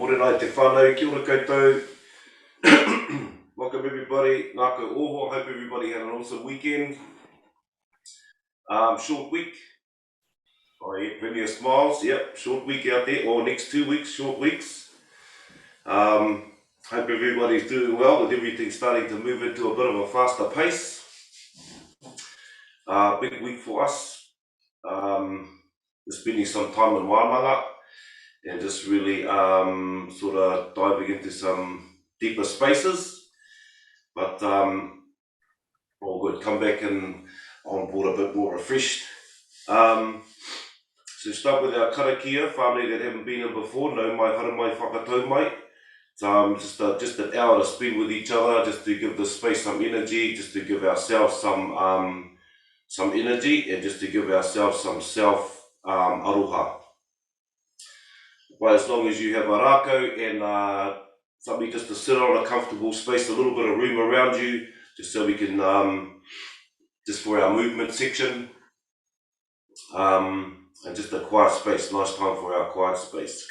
Morena te whānau, kia ora koutou. Welcome everybody, Ngākau Oho. Hope everybody had an awesome weekend. Short week. Oh yeah, plenty of smiles. Yep, short week out there, or next 2 weeks, short weeks. Hope everybody's doing well with everything starting to move into a bit of a faster pace. Big week for us. Spending some time in Wāmanga and just really sort of diving into some deeper spaces. But all good, come back and on board a bit more refreshed. So start with our karakia, family that haven't been in before, no mai hara mai whakatau mai. Just an hour to spend with each other, just to give the space some energy, just to give ourselves some energy, and just to give ourselves some self aroha. But as long as you have a rākau and something just to sit on, a comfortable space, a little bit of room around you, just so we can, just for our movement section, and just a quiet space, nice time for our quiet space.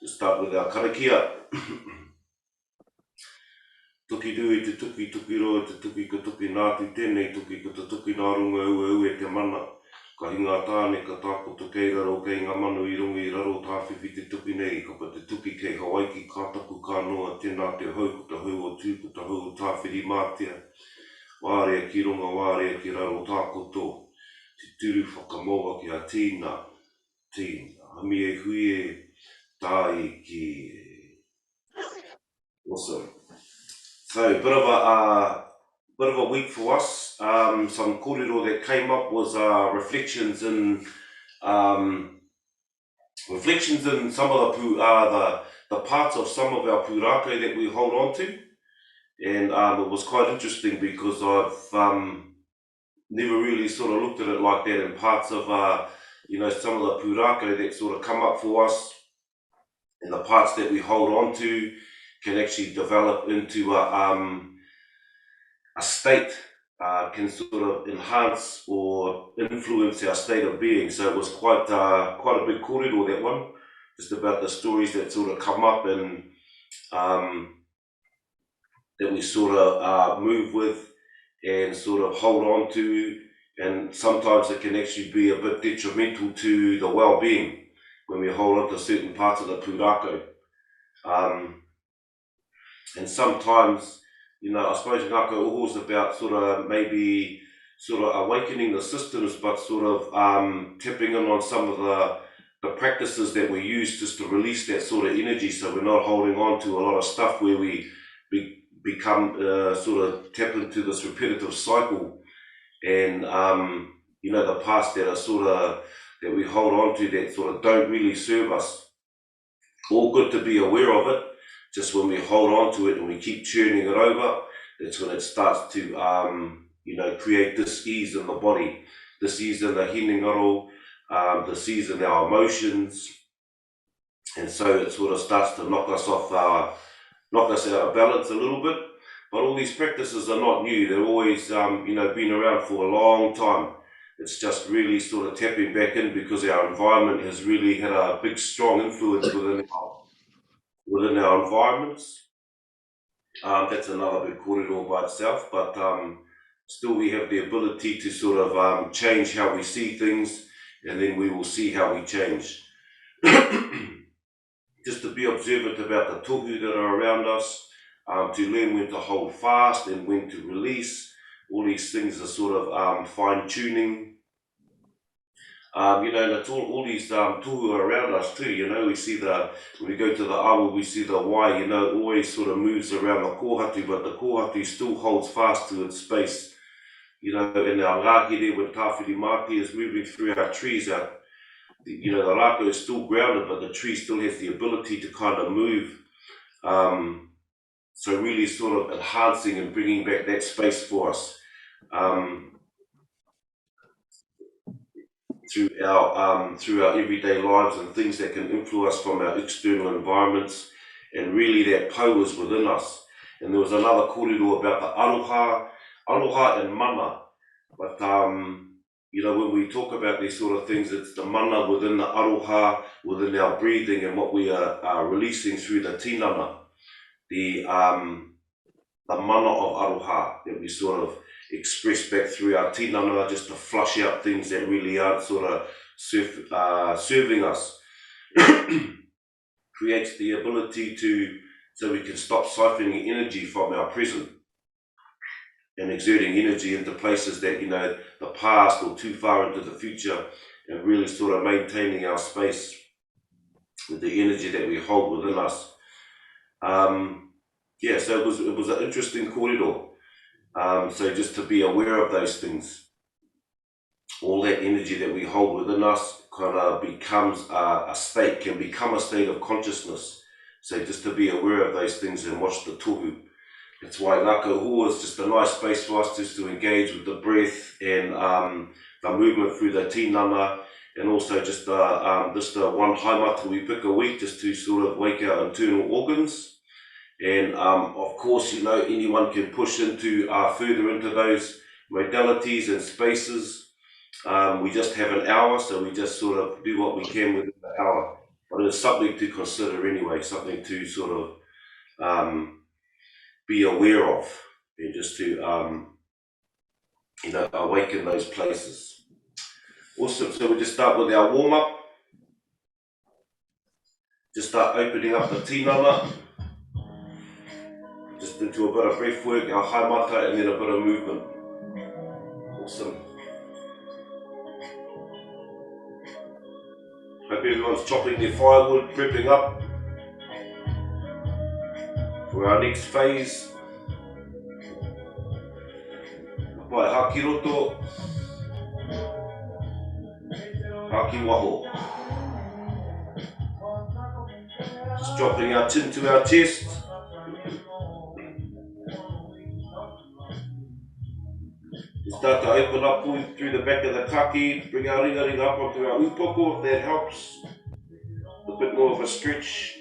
Just start with our karakia. Tuki rui te tuki roa, te tuki ka tuki nātu tēnei tuki ka te tuki nā runga ua e te mana. Ka hinga tāne ka tāpoto kei raro kei ngā manu I runga I raro tāwhiwhi te tuki nei. Ka pa te tuki kei Hawaii ka taku ka noa tēnā te hau ko te hau o tū ko te hau o tāwhiri mātia. Wārea ki runga, wārea ki raro tākoto. Te turu whakamoa ki a tīna. Tīna. Hami e hui e tāi ki. Awesome. So, bit of a week for us. Some kōrero that came up was reflections in some of the parts of some of our pūrākau that we hold on to, and it was quite interesting because I've never really sort of looked at it like that in parts of some of the pūrākau that sort of come up for us, and the parts that we hold on to can actually develop into a state, can sort of enhance or influence our state of being. So it was quite a big kōrero, that one, just about the stories that sort of come up and that we sort of move with and sort of hold on to, and sometimes it can actually be a bit detrimental to the well-being when we hold on to certain parts of the pūrākau. And sometimes, I suppose Ngākau Oho is about sort of maybe sort of awakening the systems, but sort of tapping in on some of the practices that we use just to release that sort of energy, so we're not holding on to a lot of stuff where we become sort of tap into this repetitive cycle, and the past that are sort of that we hold on to that sort of don't really serve us. All good to be aware of it. Just when we hold on to it and we keep churning it over, that's when it starts to, create dis-ease in the body, dis-ease in the hinengaro, dis-ease in our emotions, and so it sort of starts to knock us out of balance a little bit. But all these practices are not new; they're always, been around for a long time. It's just really sort of tapping back in because our environment has really had a big, strong influence within our environments. That's another big kōrero by itself, but still we have the ability to sort of change how we see things, and then we will see how we change. Just to be observant about the tohu that are around us, to learn when to hold fast and when to release. All these things are sort of fine-tuning. And it's all these tohu around us too, we see when we go to the awa, we see the wai, always sort of moves around the kōhatu, but the kōhatu still holds fast to its space. In our ngāhere, when tāwhiri mātia is moving through our trees, the rākau is still grounded, but the tree still has the ability to kind of move. So really sort of enhancing and bringing back that space for us. Through our everyday lives and things that can influence us from our external environments, and really that po is within us. And there was another kōrero about the aloha and mana, but when we talk about these sort of things, it's the mana within the aroha, within our breathing, and what we are releasing through the tinana, the mana of aroha that we sort of express back through our tinana, just to flush out things that really aren't sort of serving us. Creates the ability so we can stop siphoning energy from our present and exerting energy into places that, the past or too far into the future, and really sort of maintaining our space with the energy that we hold within us. So it was an interesting corridor. So just to be aware of those things, all that energy that we hold within us kind of becomes can become a state of consciousness. So just to be aware of those things and watch the tohu. That's why Ngākau is just a nice space for us just to engage with the breath and the movement through the tinana, and also just one haimata we pick a week just to sort of wake our internal organs. And of course, anyone can push into further into those modalities and spaces. We just have an hour, so we just sort of do what we can within the hour. But it's something to consider anyway, something to sort of be aware of, and just to awaken those places. Awesome. So we just start with our warm up. Just start opening up the tinana, just into a bit of breath work, our haimata, and then a bit of movement. Awesome. Hope everyone's chopping their firewood, prepping up for our next phase. Pai haki roto, haki waho. Just dropping our chin to our chest. Just start to open up through the back of the kaki, bring our ringaringa up onto our upoko if that helps. A bit more of a stretch.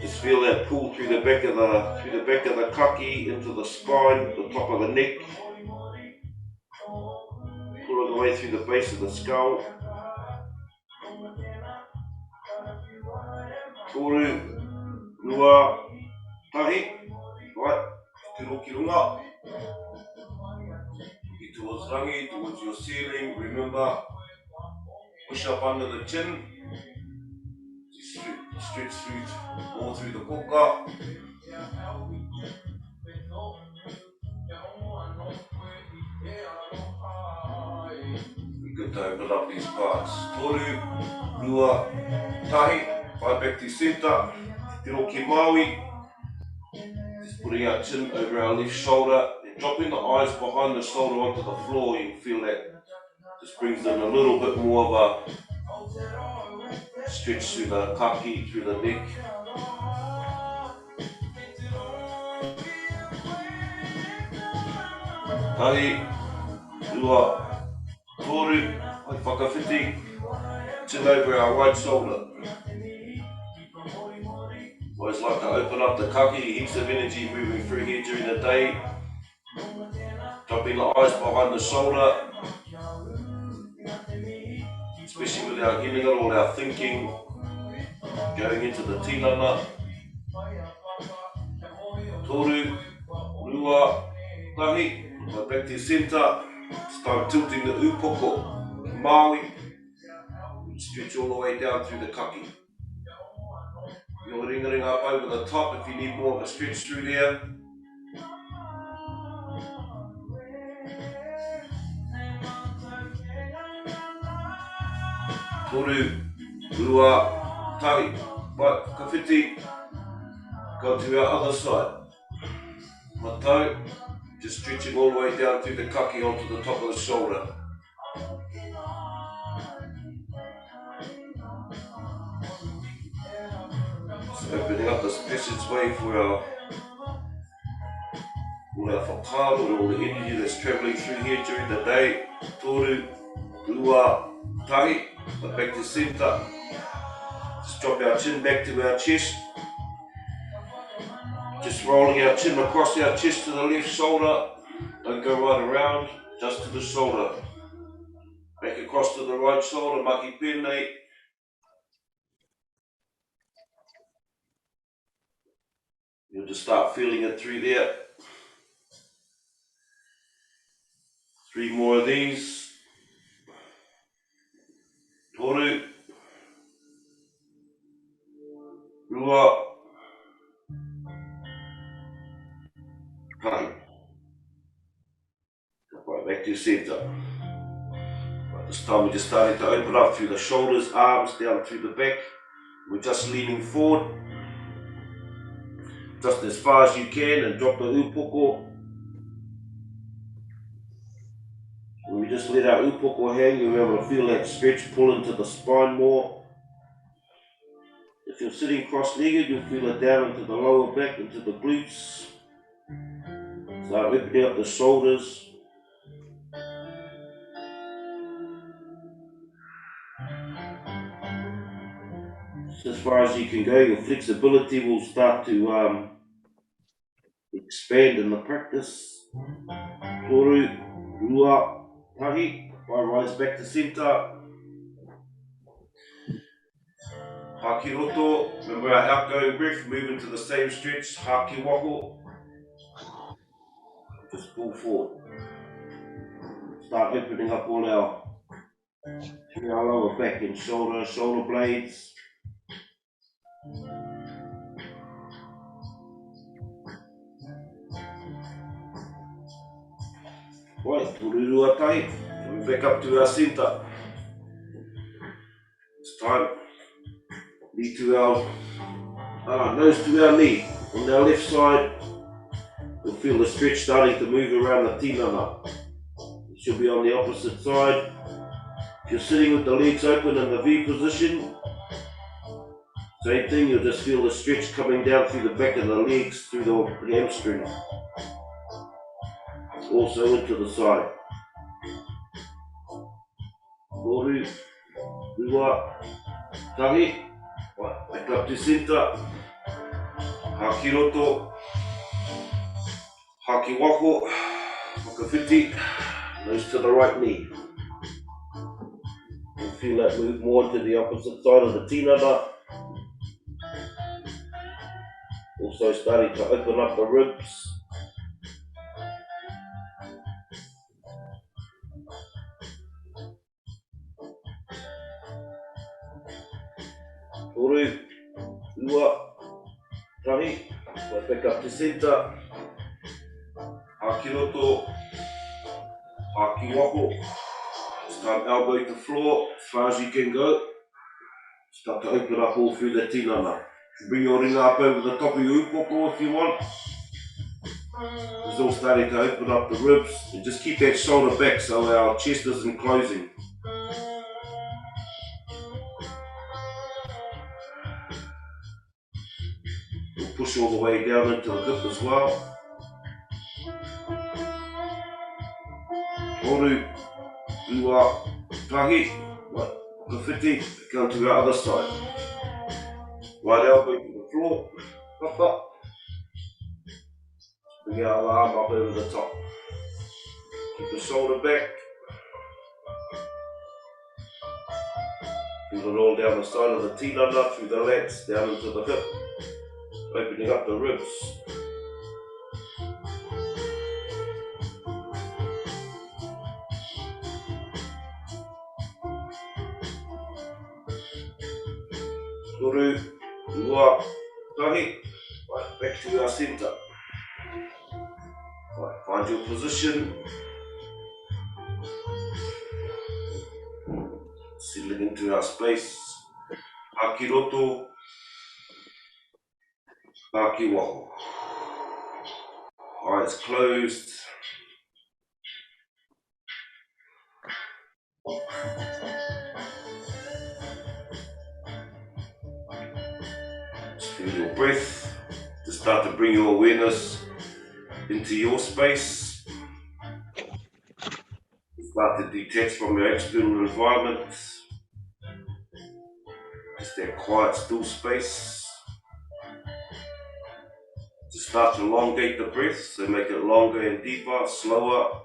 Just feel that pull through the back of the kaki into the spine, the top of the neck. Pull it away through the base of the skull. Toru, rua, tahi. Right, tiroki runga. Towards rangi, towards your ceiling. Remember, push up under the chin. Stretch through more through the koka. Good to open up these parts. Toru, rua, tahi. Right back to center. Tiroki maui. Just putting our chin over our left shoulder and dropping the eyes behind the shoulder onto the floor. You can feel that just brings in a little bit more of a stretch through the kaki, through the neck. Tahi, rua, toru, hai whakawhiti, chin over our right shoulder. Always like to open up the kaki, heaps of energy moving through here during the day. Dropping the eyes behind the shoulder, especially with our getting all our thinking, going into the tinana. Toru, rua, tahi, back to center. Start tilting the upoko, maui, stretch all the way down through the kaki. Your ringaringa up over the top if you need more of a stretch through there. Toru, rua, tahi, right, whakawhiti. Go to our other side. Matau, just stretching all the way down through the kaki onto the top of the shoulder. Just opening up this passageway for all our whakaaro, all the energy that's travelling through here during the day. Toru, rua, tahi, back to center. Just drop our chin back to our chest. Just rolling our chin across our chest to the left shoulder. Don't go right around, just to the shoulder. Back across to the right shoulder, maki pēnei. You'll just start feeling it through there. 3 more of these. Toru. Rua. Kai. Right, back to your centre. Right, this time we're just starting to open up through the shoulders, arms, down through the back. We're just leaning forward, just as far as you can, and drop the upoko. When we just let our upoko hang, you'll be able to feel that stretch pull into the spine more. If you're sitting cross-legged, you'll feel it down into the lower back, into the glutes. Start opening up the shoulders. Just as far as you can go, your flexibility will start to expand in the practice. Toru, rua, tahi. I rise back to centre. Haki roto. Remember our outgoing breath, move into the same stretch. Haki wako. Just pull forward. Start opening up all our lower back and shoulder blades. Right, tururua tahi. Coming back up to our centre. It's time. Knee to our nose to our knee. On our left side, you'll feel the stretch starting to move around the tinana. It should be on the opposite side. If you're sitting with the legs open in the V position, same thing, you'll just feel the stretch coming down through the back of the legs, through the hamstring. Also into the side. Toru, rua, tahi. Right, back up to centre. Haki roto. Haki wako. Whakawhiti. Nose to the right knee. You'll feel that move more to the opposite side of the tinana. Also starting to open up the ribs. Toru, rua, tahi. Right, back up to centre. Haki roto. Haki wako. Start elbow to floor as far as you can go. Start to open up all through the tinana. Bring your ringa up over the top of your upoko if you want. It's all starting to open up the ribs. And just keep that shoulder back so our chest isn't closing. We'll push all the way down into the hip as well. Toru, rua, tahi. Right, whakawhiti. Go to our other side. Right elbow to the floor. Up, up. Bring our arm up over the top. Keep the shoulder back. Feel it all down the side of the tinana, through the lats, down into the hip. Opening up the ribs. Toru, rua, tahi. Right, back to our centre. Right, find your position. Settling into our space. Haki roto. Haki wako. Eyes closed. Just feel your breath. Just start to bring your awareness into your space. Start to detach from your external environment. Just that quiet, still space. To start to elongate the breath, so make it longer and deeper, slower.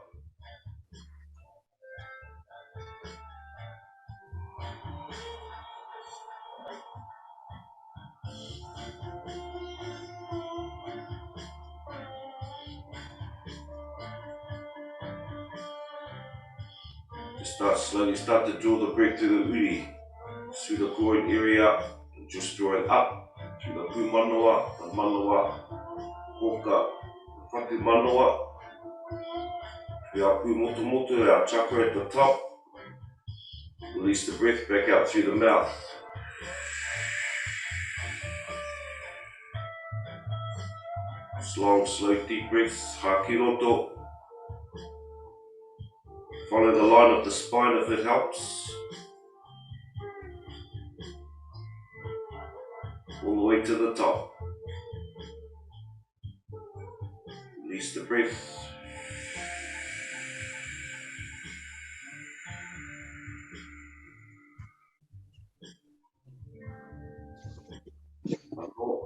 Start to draw the breath through the uri, through the groin area, and just drawing up through the pūmanoa, the manoa, hoka, the whatu manoa, through our pūmotomoto, our chakra at the top. Release the breath back out through the mouth. Long, slow, deep breaths, hakiroto. Follow the line of the spine if it helps. All the way to the top. Release the breath.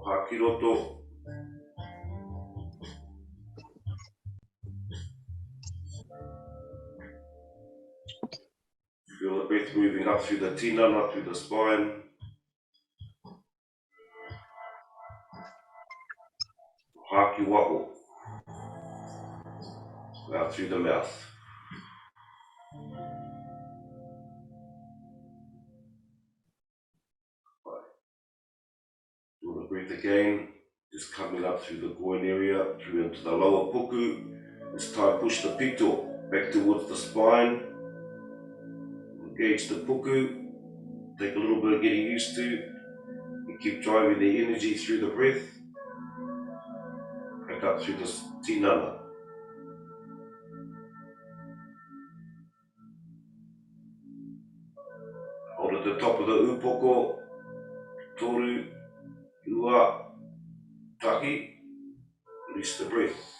Hakiroto. Feel the breath moving up through the tinana, through the spine. Haki waho. Out through the mouth. Do the breath again. Just coming up through the groin area, through into the lower puku. This time push the pito back towards the spine. Engage the puku. Take a little bit of getting used to. And keep driving the energy through the breath. Back up through the tinana. Hold at the top of the upoko. Toru. Ua. Taki. Release the breath.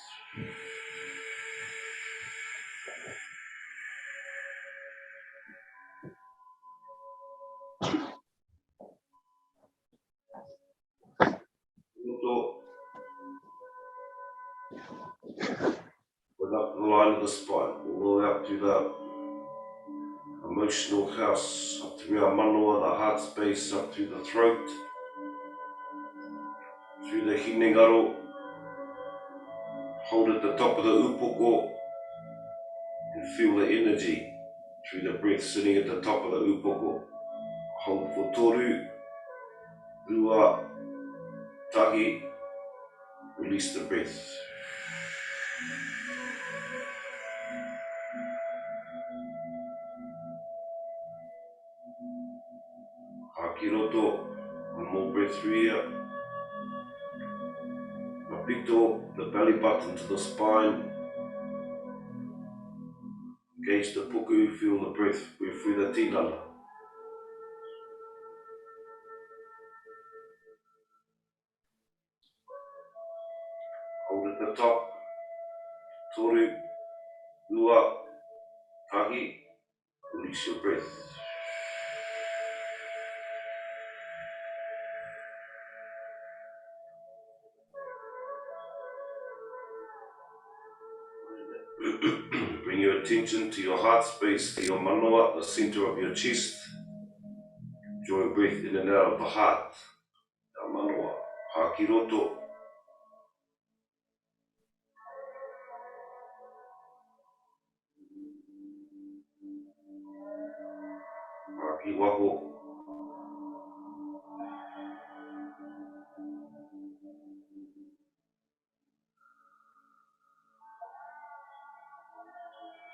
Went up the line of the spine, all the way up to the emotional house, up through our manoa, the heart space, up through the throat, through the hinengaro. Hold at the top of the upoko and feel the energy through the breath sitting at the top of the upoko. Hold for toru, ua, taki, release the breath. Hakiroto, one more breath through here. Mapito, the belly button to the spine. Engage the puku, feel the breath through the tinana. Hold at the top, toru, ua, taki, release your breath. Bring your attention to your heart space, to your manoa, the center of your chest. Draw a breath in and out of the heart. The manoa, hakiroto. Haki waho.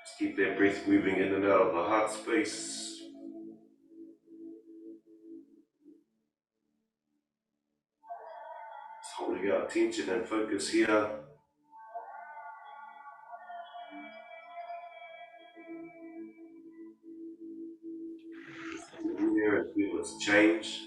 Just keep that breath moving in and out of the heart space. Just holding our attention and focus here. Here and feel its change.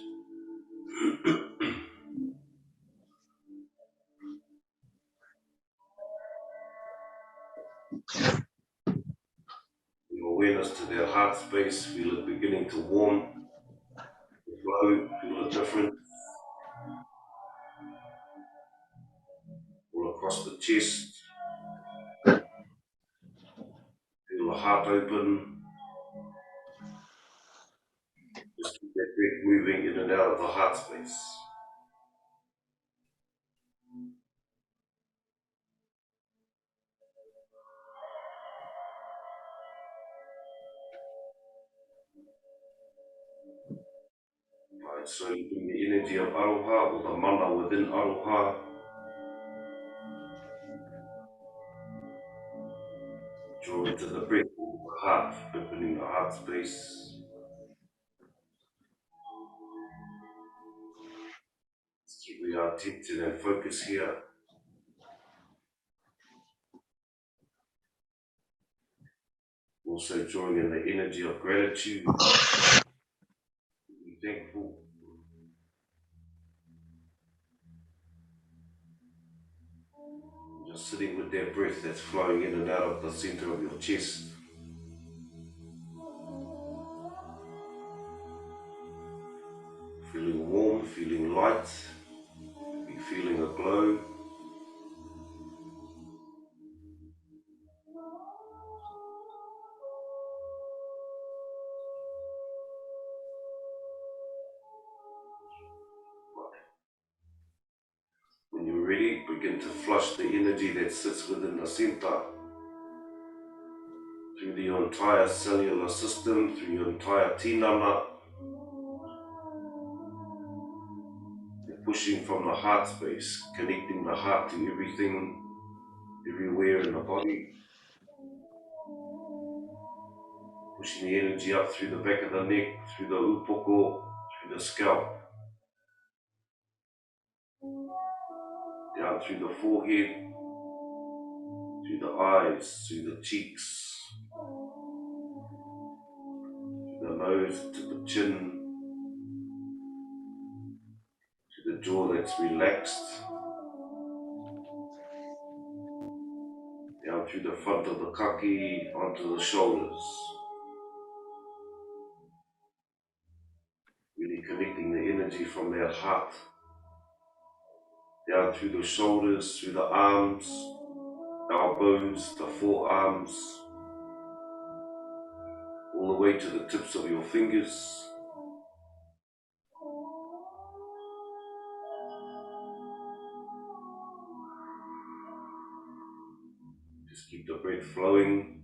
Your awareness to their heart space, feel it beginning to warm, glow, feel it different. across the chest. Feel the heart open. Just keep that breath moving in and out of the heart space. Right, so you bring the energy of aroha or the mana within aroha. Draw into the breath, the heart, opening the heart space. Let's keep our attention and focus here. Also drawing in the energy of gratitude. Be thankful. Just sitting with that breath that's flowing in and out of the center of your chest. Feeling warm, feeling light, be feeling a glow. When you're ready, begin to flush the energy that sits within the center through the entire cellular system, through your entire tinana, pushing from the heart space, connecting the heart to everything, everywhere in the body, pushing the energy up through the back of the neck, through the upoko, through the scalp, down through the forehead, through the eyes, through the cheeks, through the nose to the chin, to the jaw that's relaxed, down through the front of the kaki onto the shoulders. Really connecting the energy from that heart, down through the shoulders, through the arms, elbows, the forearms, all the way to the tips of your fingers. Just keep the breath flowing.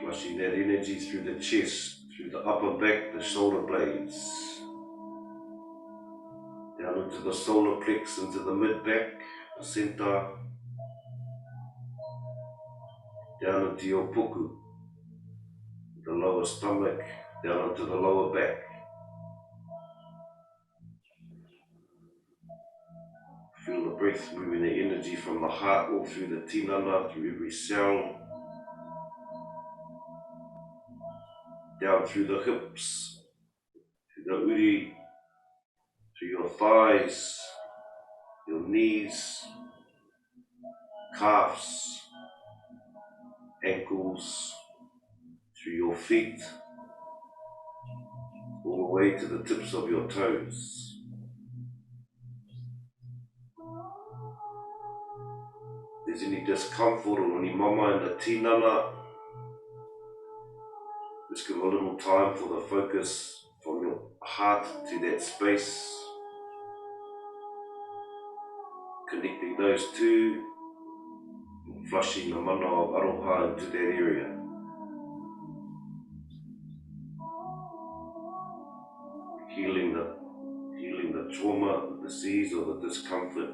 Flushing that energy through the chest, through the upper back, the shoulder blades, down into the solar plex, into the mid-back, the center, down into your puku, the lower stomach, down into the lower back. Feel the breath moving the energy from the heart all through the tinana, through every cell, down through the hips, through the uri, through your thighs, your knees, calves, ankles, through your feet, all the way to the tips of your toes. If there's any discomfort or any mama in the tinana, just give a little time for the focus from your heart to that space, connecting those two, and flushing the mana of aroha into that area. Healing the trauma, the disease or the discomfort.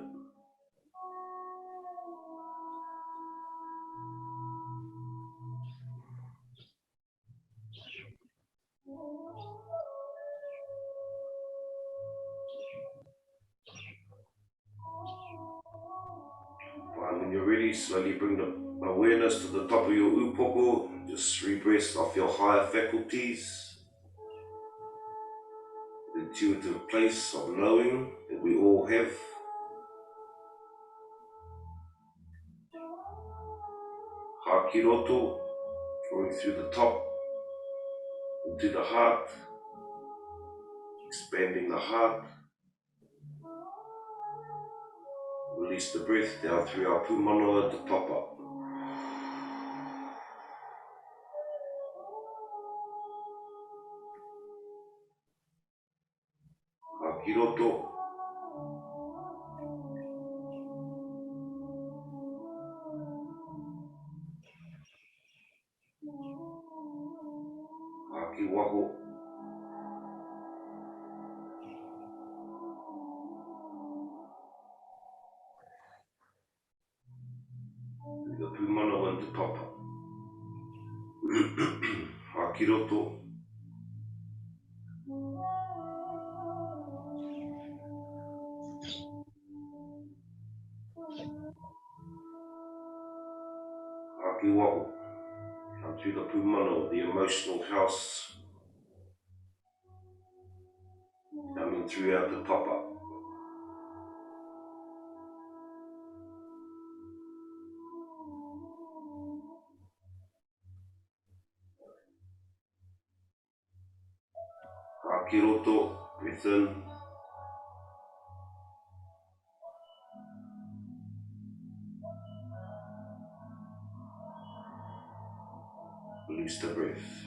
And when you're ready, slowly bring the awareness to the top of your upoko. Just rebreath off your higher faculties. The intuitive place of knowing that we all have. Hakiroto, drawing through the top into the heart. expanding the heart. Release the breath down through our pūmano to top up. Hakiroto. Hakiwaho. The pūmano to top up. Hakiroto. Hakiwaho. Come through the pūmano, the emotional house, coming throughout the top up. Hakiroto, breathe in. Release the breath.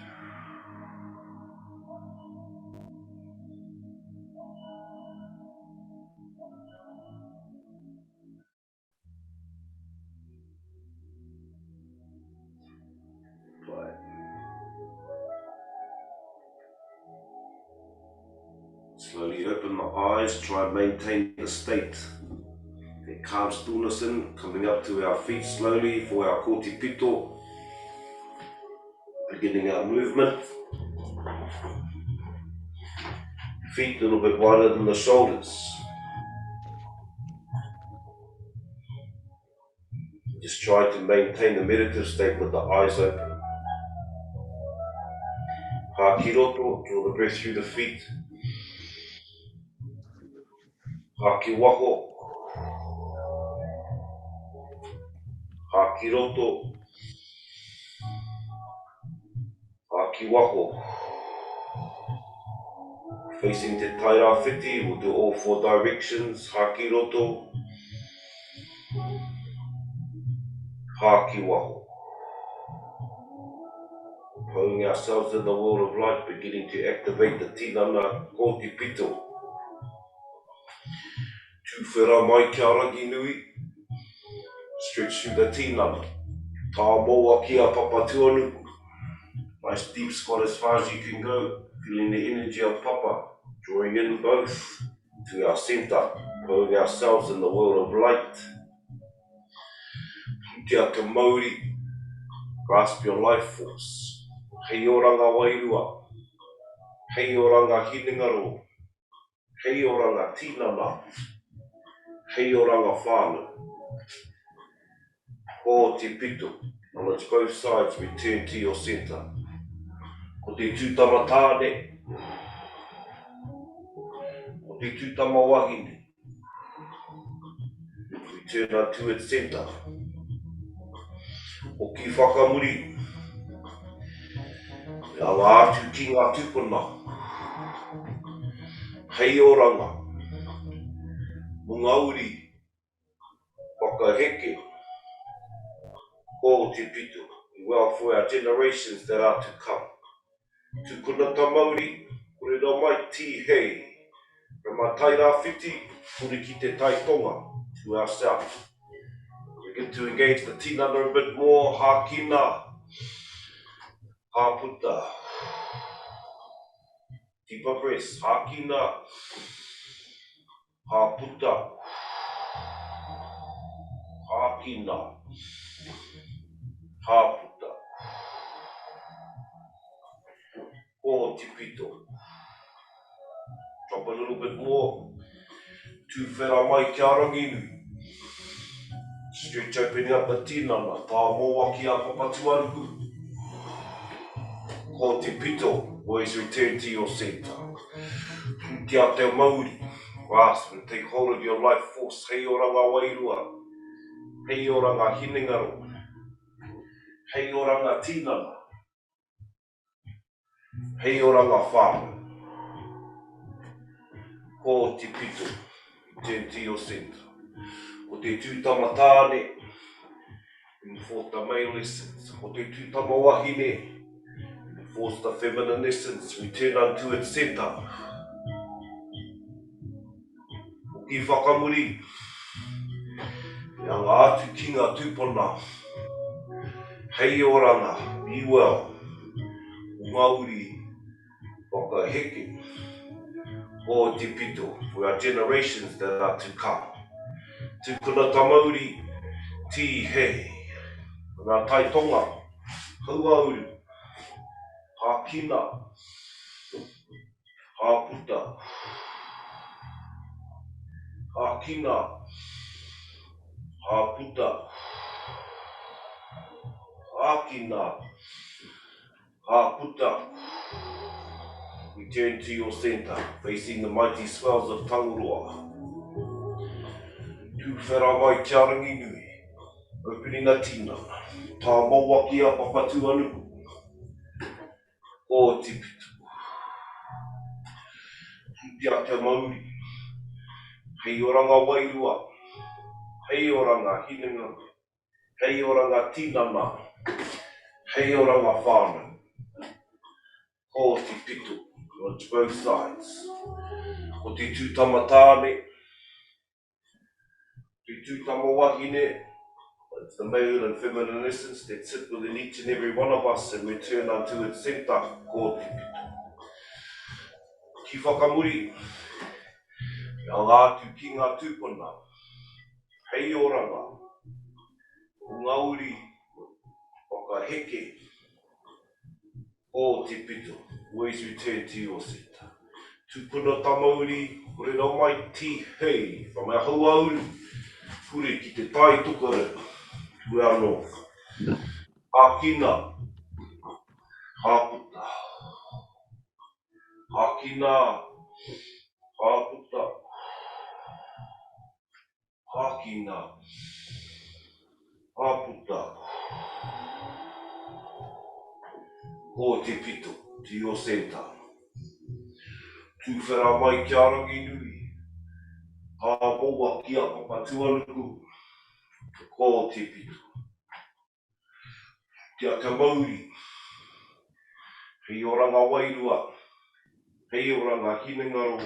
Apply. Slowly open the eyes, try and maintain the state. Get calm stillness in, coming up to our feet slowly for our kōtipito. Beginning our movement. Feet a little bit wider than the shoulders. Just try to maintain the meditative state with the eyes open. Hakiroto, draw the breath through the feet. Hakiwaho. Hakiroto. Hakiwaho. Facing Te Taira Whiti, we'll do all four directions. Hakiroto. Hakiwaho. Pulling ourselves in the world of light, beginning to activate the tinana kōtipito. Tūwhera mai kia rangi nui. Stretch through the tinana. Tā moa kia papa tuanu. Nice deep squat as far as you can go. Feeling the energy of papa. Drawing in both to our center. Pulling ourselves in the world of light. Kia te mauri. Grasp your life force. Hei oranga wairua. Hei oranga hinengaro. Hei oranga tinana. Hei oranga whānau. Kōtipito. On its both sides, return to your center. Ko te tūtama tāne. Ko te tūtama wahine. Return unto its center. O ki whakamuri. Ia ngā atu ki ngā tūpuna. Hei oranga. Mungauri. Whakaheke. Kōtipito. Well, for our generations that are to come. Tūkuna ta Māori, kore rā mai ti hei. Ra mā taira whiti, kore ki te taitonga to ourselves. We get to engage the tinana a bit more. Hākina, hāputa. Deeper breaths. Hākina, hāputa. Hākina, hāputa. Kōtipito. Drop a little bit more. Tūwhera mai kia rangi nui. Stretch opening up the tinana. Tā moa kia papatuaruku. Kōtipito. Always return to your center. Kia te mauri. Grasp and take hold of your life force. Hei oranga wairua. Hei oranga hinengaro. Hei oranga tinana. Hei oranga whānau. ko te pito, te tio centre. Ko te tūtama tāne, enforce the male essence. Ko te tūtama wahine, enforce the feminine essence. Return unto its centre. Ko ki whakamuri, ia ngā atu ki ngā tūpuna. Hei oranga, be well. Ngauri, whakaheke. Ko te pito, for our generations that are to come. Tūpuna tamauri, ti hei. Ngā taitonga, hauauru, hākina, hāputa, hākina, hāputa, hākina, hāputa. Return to your center, facing the mighty swells of Tangaroa. Tūwhera mai te arangi nui, opening a tina, tā maua ki a papatu anuku. O te pito. Pia te mauri, hei oranga wairua, hei oranga hinanga, hei oranga tinana, hei oranga whānau. Ko te pito, on both sides. Ko te tūtama tāne, te tūtama wahine, it's the male and feminine essence that sit within each and every one of us and return unto its centre. Ko te pito. Ki whakamuri, ia ngā atu ki ngā tūpuna, hei oranga, ngauri, whakaheke, o te pito, always return to your centre. Tūpuna tamauri, kore rau mai ti hei, from our hauauru, kure ki te tai tukare, to our north. Hākina, hāputa, hākina, hāputa, hākina, hāputa. Ko te pito, to your centre. Tūwhera mai ki arangi nui, tā maua ki a papatu anuku. Ko te pito. Kia te mauri, hei oranga wairua, hei oranga hinengaro,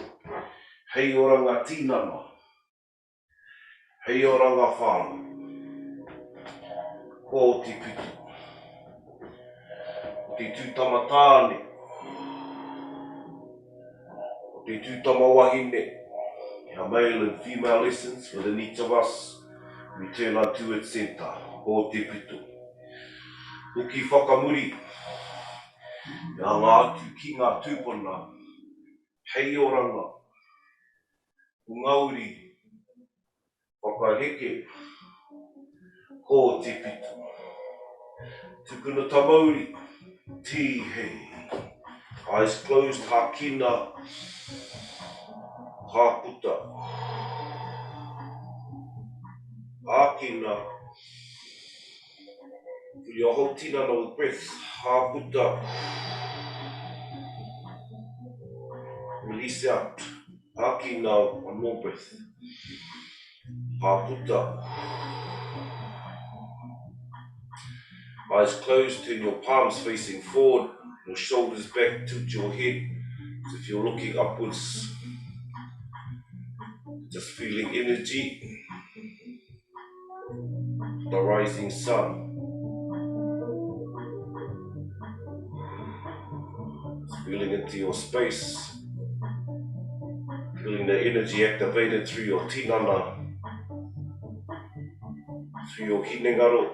hei oranga tinana, hei oranga whānau. Ko te pito. Te tūtama tāne, te tūtama wahine, our male and female essence within each of us, return unto its centre. Ko te pito. Ko ki whakamuri, ia ngā atu ki ngā tūpuna, hei oranga, ngauri, whakaheke, ko te pito. Tupuna tamauri, ti hei. Eyes closed, hākina, hāputa, hākina. Feel your whole tinana with breath, hāputa. Release out, hākina, one more breath, hāputa. Eyes closed, turn your palms facing forward, your shoulders back, tilt your head. As if you're looking upwards, just feeling energy, the rising sun. Just feeling into your space, feeling the energy activated through your tinana, through your hinengaro.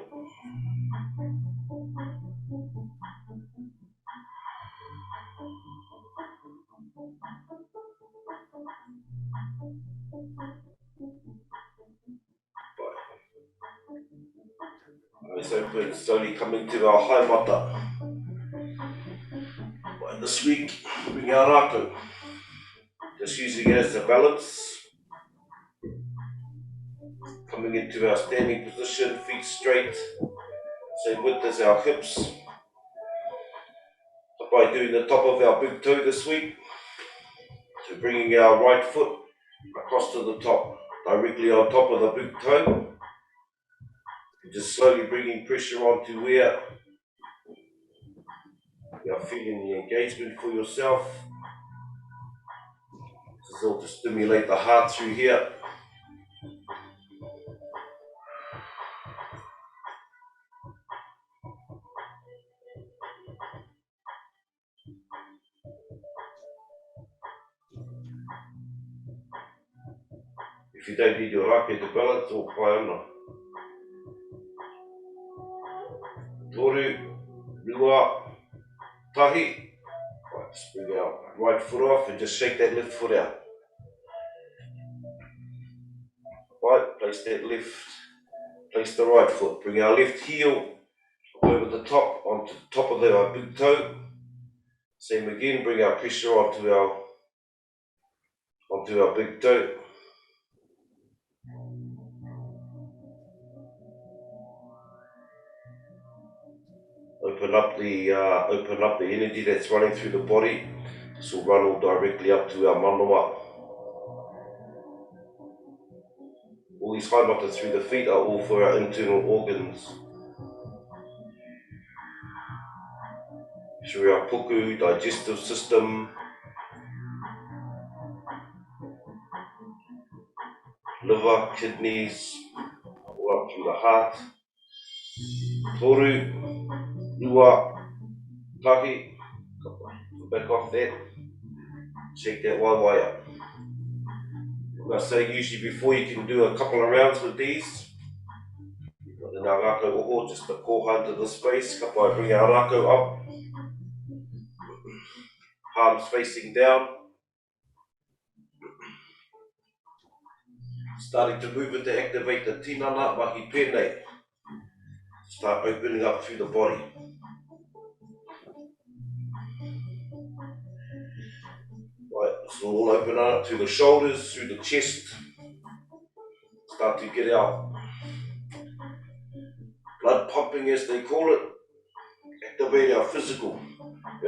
Eyes open, slowly coming to our haimata. But this week, bring our rākau. Just using it as a balance. Coming into our standing position, feet straight, same width as our hips. By doing the top of our big toe this week, to bringing our right foot across to the top, directly on top of the big toe. Just slowly bringing pressure onto where you are feeling the engagement for yourself. This is all to stimulate the heart through here. If you don't need your rake to balance, or pai ana. Toru, rua, tahi. Right, just bring our right foot off and just shake that left foot out. Right, place the right foot. Bring our left heel over the top, onto the top of our big toe. Same again, bring our pressure onto our big toe. Open up the energy that's running through the body. This will run all directly up to our manawa. All these haimata through the feet are all for our internal organs. Through our puku, digestive system, liver, kidneys, all up through the heart. Toru, rua, tahi. Back off that. Shake that waiwai up. I say usually before you can do a couple of rounds with these, in our Ngākau oho, just the koha into the space. Kapai bring our rako up, palms facing down. Starting to move it to activate the tinana mahi pēnei. Start opening up through the body. Right, so we'll open up through the shoulders, through the chest. Start to get our blood pumping, as they call it. Activate our physical.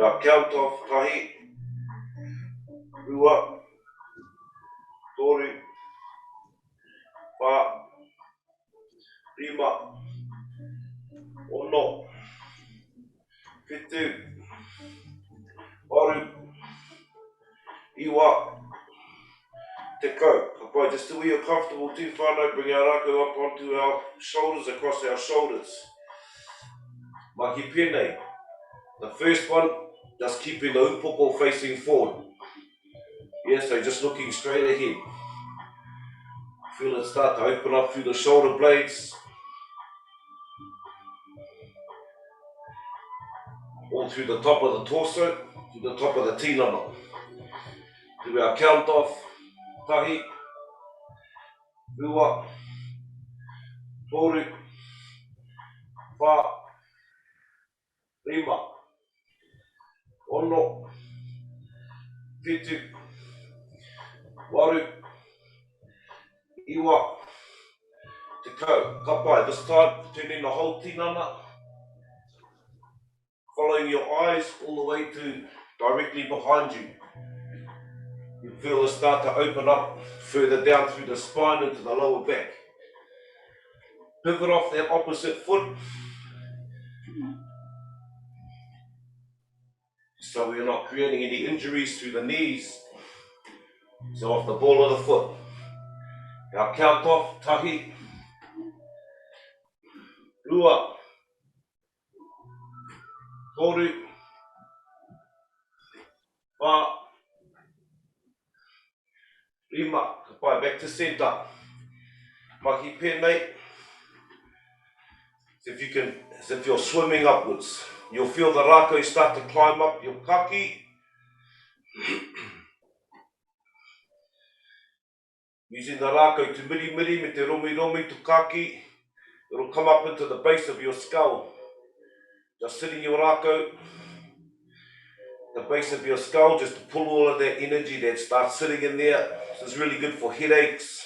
Our count off, tahi, rua, toru, wha, rima, ono, whitu, waru, iwa, te kau. Kapai, just till we are comfortable too, whānau, bring our rako up onto our shoulders, across our shoulders. Maki pēnei. The first one, just keeping the upoko facing forward. Yeah, so just looking straight ahead. Feel it start to open up through the shoulder blades. All through the top of the torso, to the top of the tinana. Do our count off. Tahi, rua, toru, wha, rima, ono, whitu, waru, iwa, te kau. Kapai, this time turning the whole tinana, following your eyes all the way to directly behind you. You feel it start to open up further down through the spine into the lower back. Pivot off that opposite foot, so we're not creating any injuries through the knees. So off the ball of the foot. Our count off, tahi, rua, toru, wha, rima. Kapai, back to centre. Maki pēnei. As if you're swimming upwards. You'll feel the rako start to climb up your kaki. Using the rako to miri miri me te romi romi to kaki. It'll come up into the base of your skull. Just sitting your rako, the base of your skull, just to pull all of that energy that starts sitting in there. This is really good for headaches,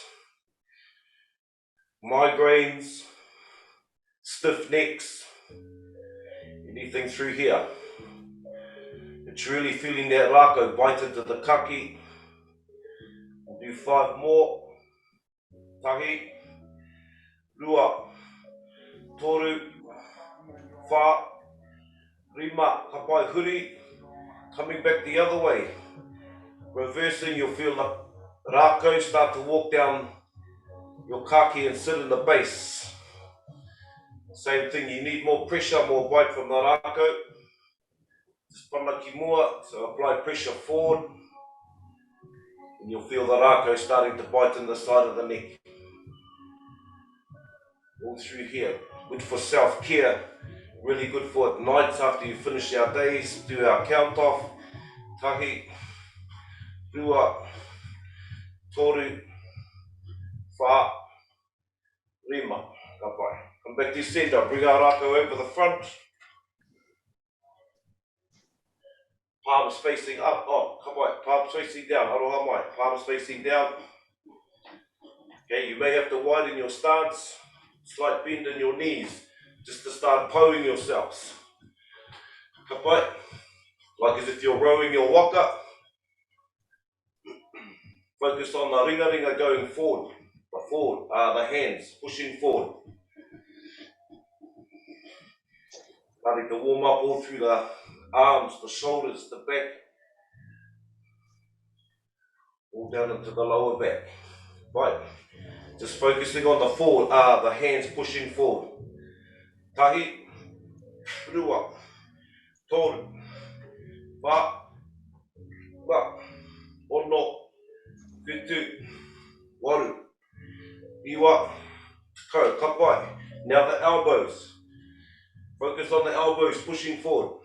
migraines, stiff necks, anything through here. It's really feeling that rako bite into the kaki, Do 5 more. Tahi, rua, toru, wha, rima, kapai huri. Coming back the other way. Reversing, you'll feel the rākau start to walk down your kaki and sit in the base. Same thing, you need more pressure, more bite from the rākau. Just panaki mua, so apply pressure forward. And you'll feel the rākau starting to bite in the side of the neck. All through here. Good for self-care. Really good for nights after you finish our days. Do our count off. Tahi, rua, toru, wha, rima, kapai. Come back to centre. Bring our rākau over the front. Palms facing up. Oh, kapai. Palms facing down. Aroha mai. Palms facing down. Okay, you may have to widen your stance. Slight bend in your knees. Just to start poing yourselves. Kapai. Like as if you're rowing your waka. Focus on the ringa going forward. The hands pushing forward. Starting to warm up all through the arms, the shoulders, the back. All down into the lower back. Right. Just focusing on the forward, the hands pushing forward. Tahi, rua, toru, wha, wa, ono, whitu, waru, iwa, kau, kapai. Now the elbows. Focus on the elbows pushing forward.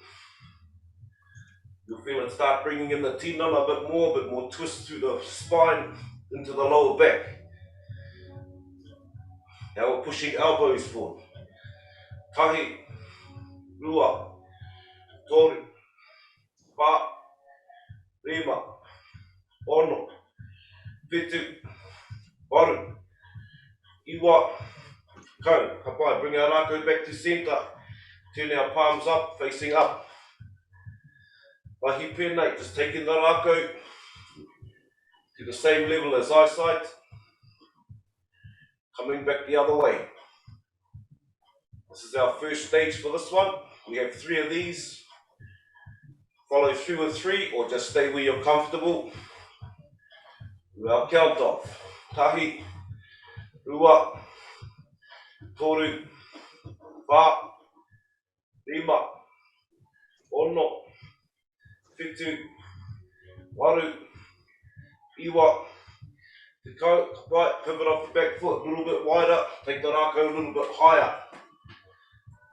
You'll feel it start bringing in the tinana a bit more twist through the spine into the lower back. Now we're pushing elbows forward. Tahi, rua, toru, wha, rima, ono, whitu, waru, iwa, kau, kapai. Bring our rākau back to centre. Turn our palms up, facing up. Wahi pēnei, just taking the rākau to the same level as eyesight. Coming back the other way. This is our first stage for this one. We have 3 of these. Follow through with 3 or just stay where you're comfortable. Our count off. Tahi, rua, toru, wha, rima, ono, whitu, waru, iwa, te kau, kapai, pivot off the back foot a little bit wider, take the rākau a little bit higher.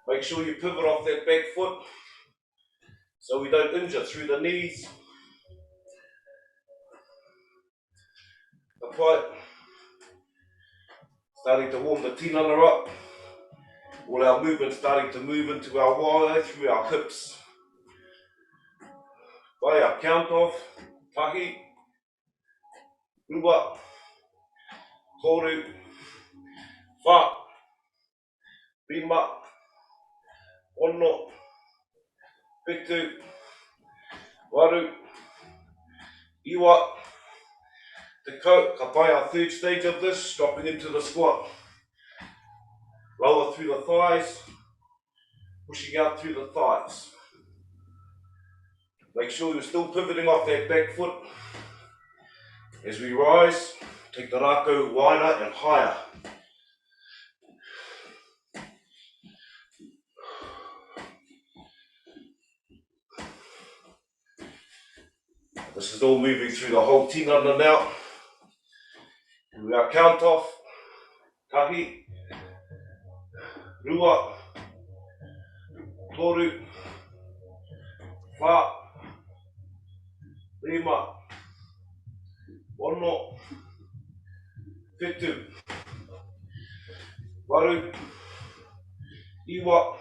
Make sure you pivot off that back foot so we don't injure through the knees. Kapai, starting to warm the tinana up. All our movement starting to move into our wai, through our hips. By our count off, tahi, rua, toru, wha, rima, ono, whitu, waru, iwa, te kau. Kapai, our third stage of this, dropping into the squat. Lower through the thighs, pushing out through the thighs. Make sure you're still pivoting off that back foot. As we rise, take the rākau wider and higher. This is all moving through the whole tinana now. We are count off. Tahi, rua, toru, wha, rima, ono, whitu, waru, iwa,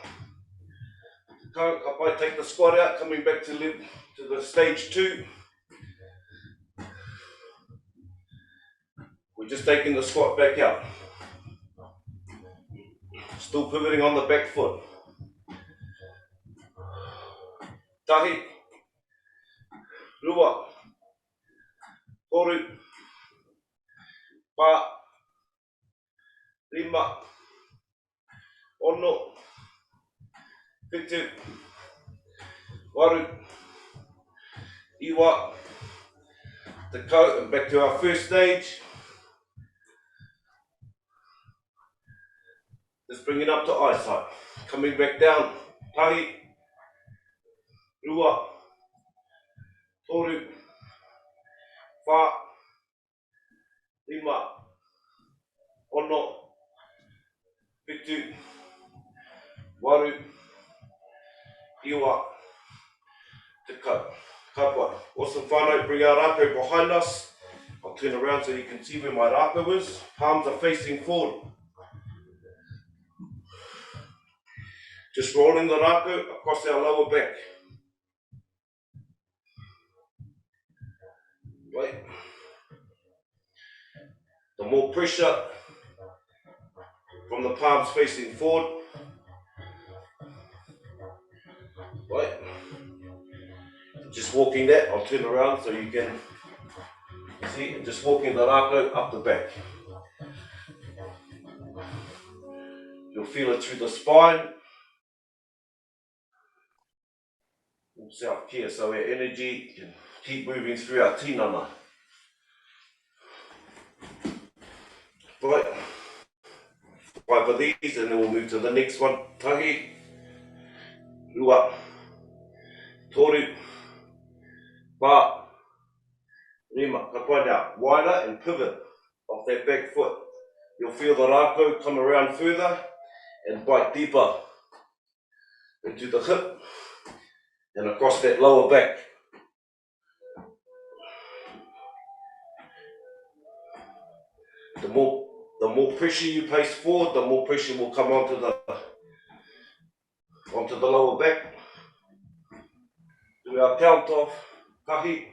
kau, kapai. Take the squat out, coming back to the stage 2. We're just taking the squat back out. Still pivoting on the back foot. Tahi, rua, toru, pa, rima, ono, whitu, waru, iwa, tekau, and back to our first stage. Just bring it up to eyesight. Coming back down, tahi, rua, toru, wha, rima, ono, whitu, waru, iwa, tekau. Kapua. Awesome whānau, bring our rākau behind us. I'll turn around so you can see where my rākau is. Palms are facing forward. Just rolling the rākau across our lower back. Right. The more pressure from the palms facing forward. Right. Just walking that, I'll turn around so you can see, just walking the rākau up the back. You'll feel it through the spine. Self-care, so our energy can keep moving through our tinana. Right. 5 of these and then we'll move to the next one. Tahi, rua, toru, wha, rima. Ka pai now, wider and pivot off that back foot. You'll feel the rākau come around further and bite deeper into the hip and across that lower back. The more pressure you place forward, the more pressure will come onto the lower back. Do our count off. Kahi,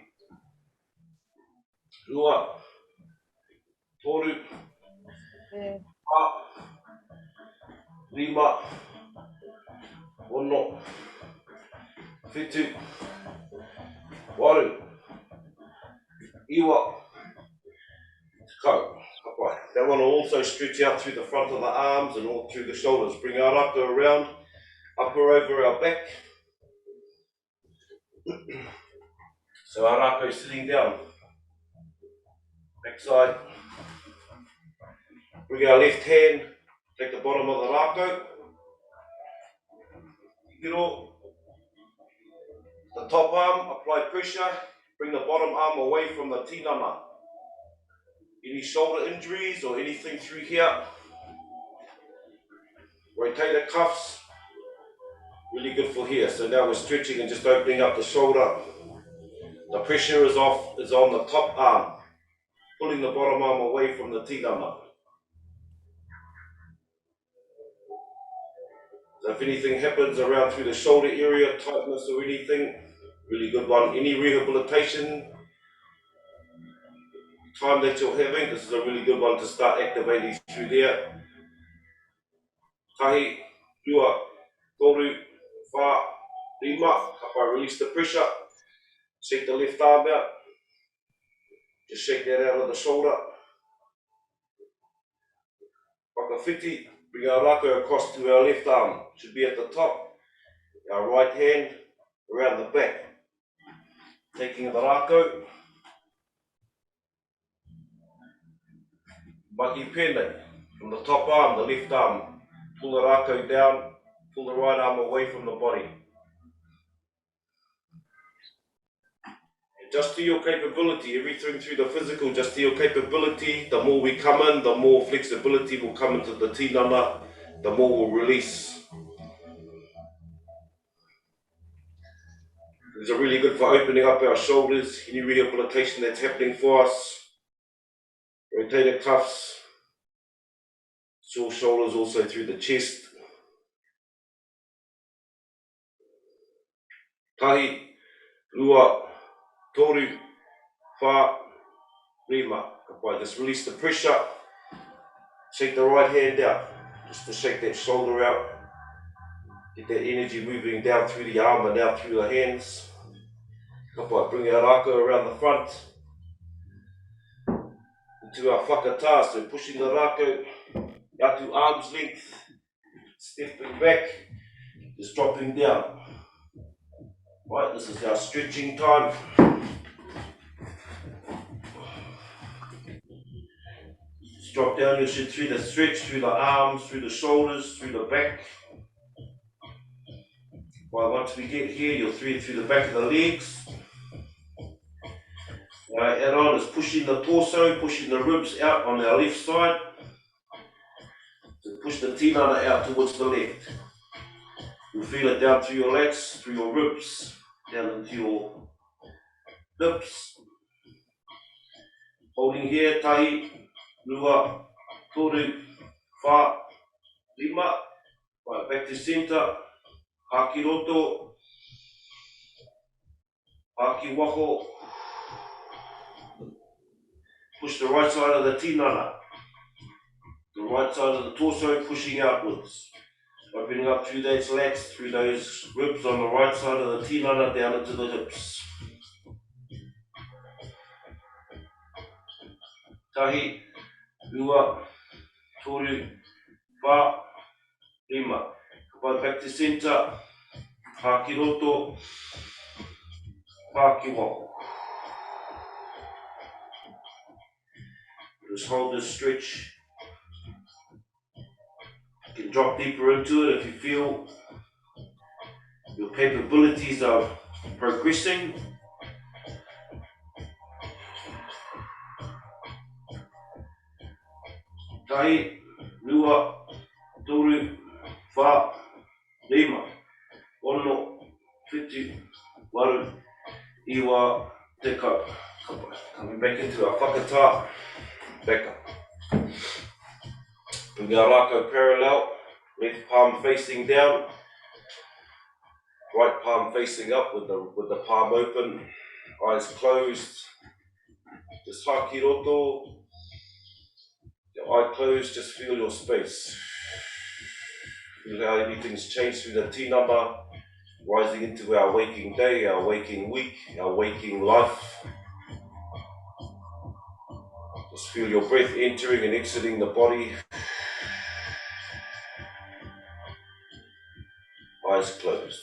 rua, toru, wha, rima, ono, whitu, waru, iwa, tekau. That one will also stretch out through the front of the arms and all through the shoulders. Bring our rākau around, upper over our back. So our rākau is sitting down. Back side. Bring our left hand, take the bottom of the rākau. The top arm, apply pressure. Bring the bottom arm away from the tinana. Any shoulder injuries or anything through here. Rotate the cuffs. Really good for here. So now we're stretching and just opening up the shoulder. The pressure is on the top arm, pulling the bottom arm away from the tinana. So if anything happens around through the shoulder area, tightness or anything, really good one. Any rehabilitation time that you're having, this is a really good one to start activating through there. Tahi, rua, toru, wha, rima. Release the pressure. Shake the left arm out. Just shake that out of the shoulder. Whakawhiti. Bring our rākau across to our left arm. Should be at the top. Our right hand around the back. Taking the rākau. Maki pēnei. From the top arm, the left arm. Pull the rākau down. Pull the right arm away from the body. Just to your capability, everything through the physical, just to your capability. The more we come in, the more flexibility will come into the tinana, the more we'll release. These are really good for opening up our shoulders, any rehabilitation that's happening for us. Rotator cuffs, sore shoulders also through the chest. Tahi, rua, toru, wha, rima. Just release the pressure. Shake the right hand out, just to shake that shoulder out. Get that energy moving down through the arm and out through the hands. Bring our rākau around the front. into our whakatā, so pushing the rākau out to arm's length, stepping back, just dropping down. Right, this is our stretching time. Just drop down, you should through the stretch, through the arms, through the shoulders, through the back. Right, once we get here, you'll thread through the back of the legs. Right, add on is pushing the torso, pushing the ribs out on our left side. So push the tinana out towards the left. You'll feel it down through your legs, through your ribs, down into your hips. Holding here, tahi, rua, toru, wha, lima. Right, back to centre, haki roto, haki waho. Push the right side of the tinana. The right side of the torso pushing outwards. Opening up through those lats, through those ribs on the right side of the tinana down into the hips. Tahi, rua, toru, wha, lima. Come back to centre, haki roto, haki waho. Just hold this stretch. You can drop deeper into it if you feel your capabilities are progressing. Tai, rua, toru, wha, lima, ono, whitu, waru, iwa, te kau. Coming back into our whakatā, back up. Bring our rākau parallel, left palm facing down, right palm facing up with the palm open, eyes closed. Just haki roto, your eye closed, just feel your space. Feel how everything's changed through the tinana, rising into our waking day, our waking week, our waking life. Just feel your breath entering and exiting the body. Eyes closed.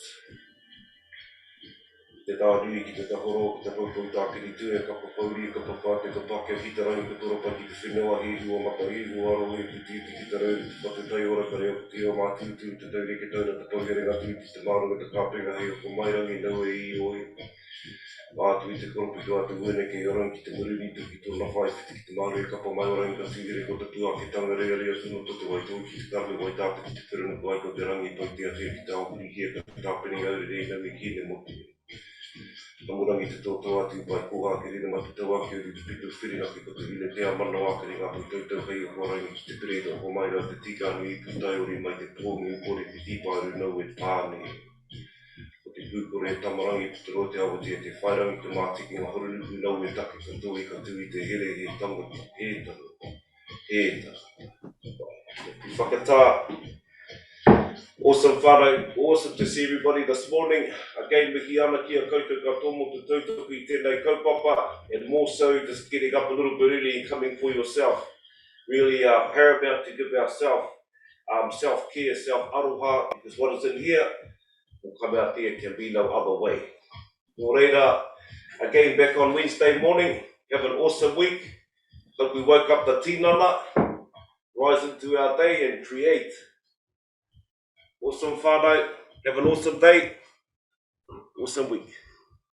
Te tāhui ki te tahoro, ki te roto i tākiri tue, ka papauri, ka papate, ka pake, ki te rangi, ka toropa, ki te whenua, hi hua mata, hi hua aro, hi te titi, ki te rauri, ki pate tai ora, ka reo, ki o mā tūtū, te taure, ki taura, te tauhere ngā tūti, te māru, te kāpenga, hei o ko mairangi, nau e i oi. Mātu i te koropi tua te uene ke orang, ki te mururi, tu ki tōna whai, whiti ki te māru, e kapa mai orang, ka tūhere, ko te tua, ki tanga rea rea, tunu to te wai tō, ki te karu, wai tāta, ki te whirunu, ko ai ko te rangi, toi te atea, ki te aupuri, hia, ka tāpeni, aure, rei, nau i ki ne motu. Tamurangi te tōtō atu pai koha ke rina matu tau ake uri te pitu whirina ki ko te hile te amana ake ri ngā pui tau hei o korangi ki te peredo o mai rā te tikanu I putai ori mai te pōngi upori te tiparu nau e tāne. Ko te pūkore e tamarangi te rote awa te whairangi te mātiki ngā horunuku nau e take ka tōi ka tui te here he tangata he taru. Whakatā. Awesome whānau, awesome to see everybody this morning. Again, mihi ana ki a koutou katoa mo te tautoko I tēnei kaupapa, and more so just getting up a little bit early and coming for yourself. Really paramount to give ourselves self-care, self-aroha, because what is in here will come out there, can be no other way. Nō reira, again back on Wednesday morning, have an awesome week. Hope we woke up the tinana, rise into our day and create. Awesome whānau, have an awesome day, awesome week.